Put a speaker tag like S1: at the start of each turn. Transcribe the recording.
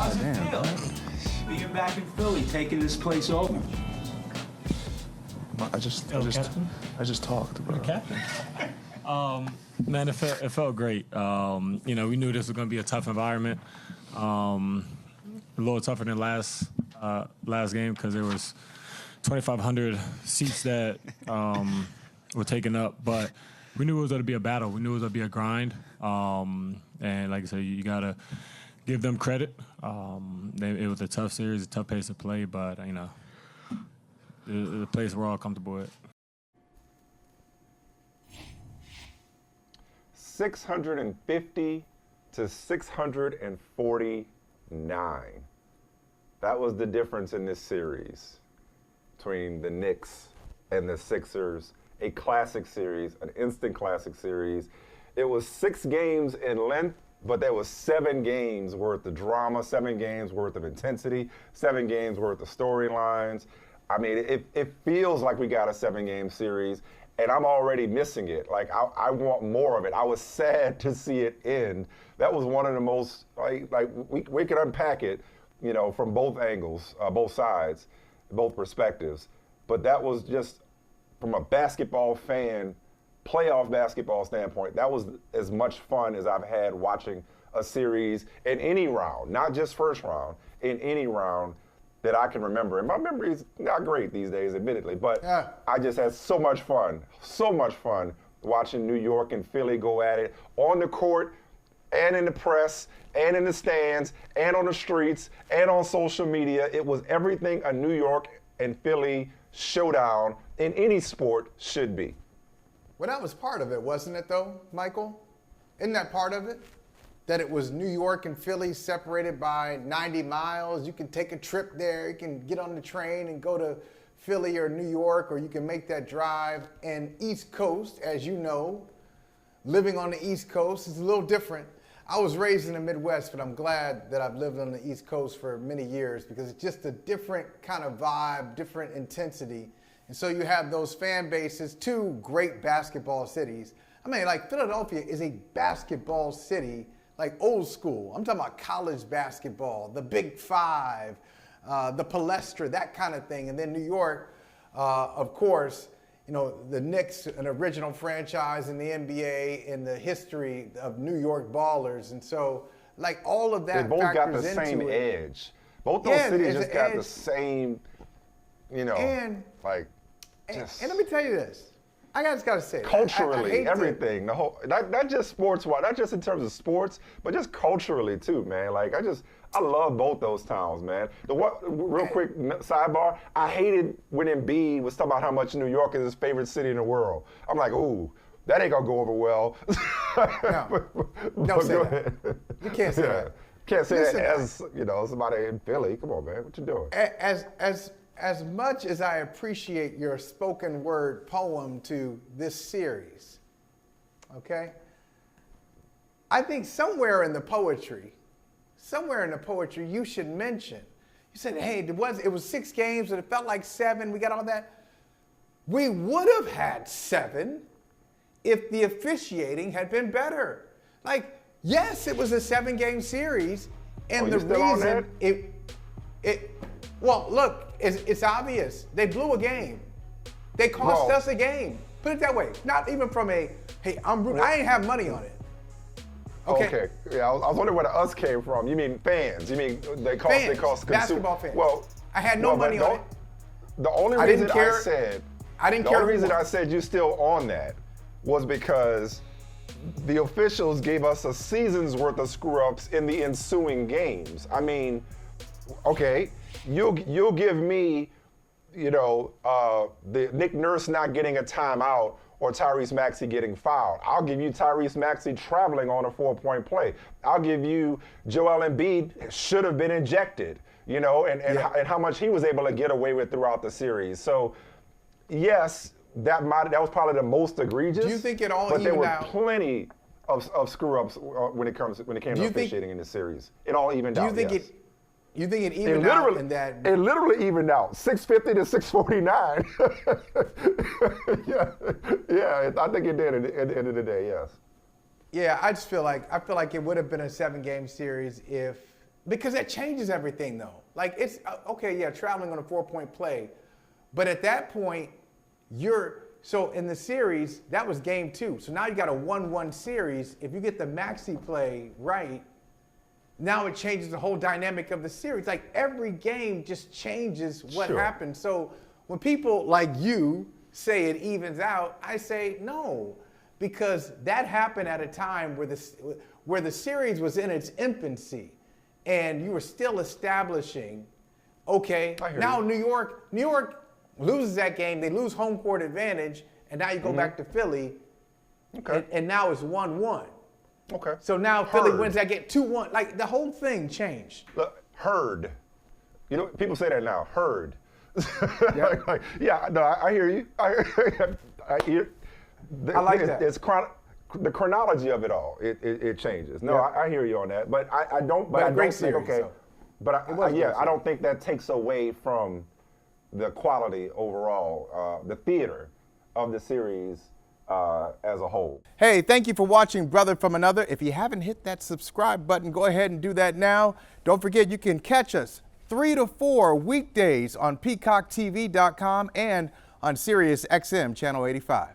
S1: How's it feel? Being back in Philly, taking this place over.
S2: I just talked, bro.
S3: Captain. Man, it felt great. We knew this was going to be a tough environment. A little tougher than last game because there was 2,500 seats that were taken up. But we knew it was going to be a battle. We knew it was going to be a grind. And like I said, you got to give them credit. It was a tough series, a tough pace to play, but, the place we're all comfortable with.
S4: 650 to 649. That was the difference in this series between the Knicks and the Sixers. A classic series, an instant classic series. It was 6 games in length, but there was 7 games worth of drama, 7 games worth of intensity, 7 games worth of storylines. I mean, it feels like we got a 7-game series, and I'm already missing it. Like, I want more of it. I was sad to see it end. That was one of the most, we could unpack it, from both angles, both sides, both perspectives. But that was just, from a basketball fan, playoff basketball standpoint, that was as much fun as I've had watching a series in any round, not just first round, in any round that I can remember. And my memory is not great these days, admittedly, but I just had so much fun watching New York and Philly go at it on the court and in the press and in the stands and on the streets and on social media. It was everything a New York and Philly showdown in any sport should be.
S5: Well, that was part of it, wasn't it, though, Michael? Isn't that part of it? That it was New York and Philly separated by 90 miles. You can take a trip there. You can get on the train and go to Philly or New York, or you can make that drive. And East Coast, as you know, living on the East Coast is a little different. I was raised in the Midwest, but I'm glad that I've lived on the East Coast for many years because it's just a different kind of vibe, different intensity. And so you have those fan bases, 2 great basketball cities. I mean, like Philadelphia is a basketball city, like old school. I'm talking about college basketball, the Big Five, the Palestra, that kind of thing. And then New York, of course, the Knicks, an original franchise in the NBA in the history of New York ballers. And so, like, all of that
S4: they both got the same
S5: it.
S4: edge. Both those cities just got the same,
S5: and let me tell you this. I just got to say,
S4: culturally, everything, the whole, not just sports-wise, not just in terms of sports, but just culturally too, man. Like, I love both those towns, man. Real quick sidebar, I hated when Embiid was talking about how much New York is his favorite city in the world. I'm like, ooh, that ain't gonna go over well.
S5: No, don't say that. You can't say that.
S4: Can't say that as, somebody in Philly. Come on, man, what you doing?
S5: As much as I appreciate your spoken word poem to this series, okay, I think somewhere in the poetry, you should mention, you said, hey, it was 6 games and it felt like 7, we got all that. We would have had 7 if the officiating had been better. Like, yes, it was a 7-game series, and the reason well, look, it's obvious. They blew a game. They cost us a game. Put it that way. Not even from I ain't have money on it. Okay.
S4: Yeah, I was wondering where the us came from. You mean fans? You mean they cost
S5: basketball fans.
S4: Well,
S5: I had no money on it.
S4: The only reason I said you still on that was because the officials gave us a season's worth of screw-ups in the ensuing games. I mean, okay, you'll give me, the Nick Nurse not getting a timeout or Tyrese Maxey getting fouled. I'll give you Tyrese Maxey traveling on a 4-point play. I'll give you Joel Embiid should have been ejected, and how much he was able to get away with throughout the series. So, yes, that was probably the most egregious.
S5: Do you think it all evened out?
S4: But there were plenty of screw-ups when it came to officiating in the series. It all evened out.
S5: You think it evened out in that?
S4: It literally evened out, 650 to 649. yeah, I think it did at the end of the day, yes.
S5: Yeah, I feel like it would have been a 7-game series if Because that changes everything, though. Like, it's, okay, yeah, traveling on a 4-point play. But at that point, so in the series, that was game 2. So now you got a 1-1 series. If you get the maxi play right, now it changes the whole dynamic of the series. Like, every game just changes what happens. So when people like you say it evens out, I say no, because that happened at a time where the series was in its infancy and you were still establishing, okay, now New York loses that game, they lose home court advantage, and now you go back to Philly, and now it's 1-1.
S4: Okay.
S5: So now Philly wins that game 2-1. Like, the whole thing changed.
S4: Look, herd. You know, people say that now, herd.
S5: Yep.
S4: I hear you. I hear.
S5: I like that.
S4: It's the chronology of it all. It changes. No, I hear you on that. But I don't. But I don't think. Okay. So. But I don't think that takes away from the quality overall, the theater of the series as a whole.
S5: Hey, thank you for watching Brother from Another. If you haven't hit that subscribe button, go ahead and do that now. Don't forget, you can catch us 3 to 4 weekdays on PeacockTV.com and on Sirius XM Channel 85.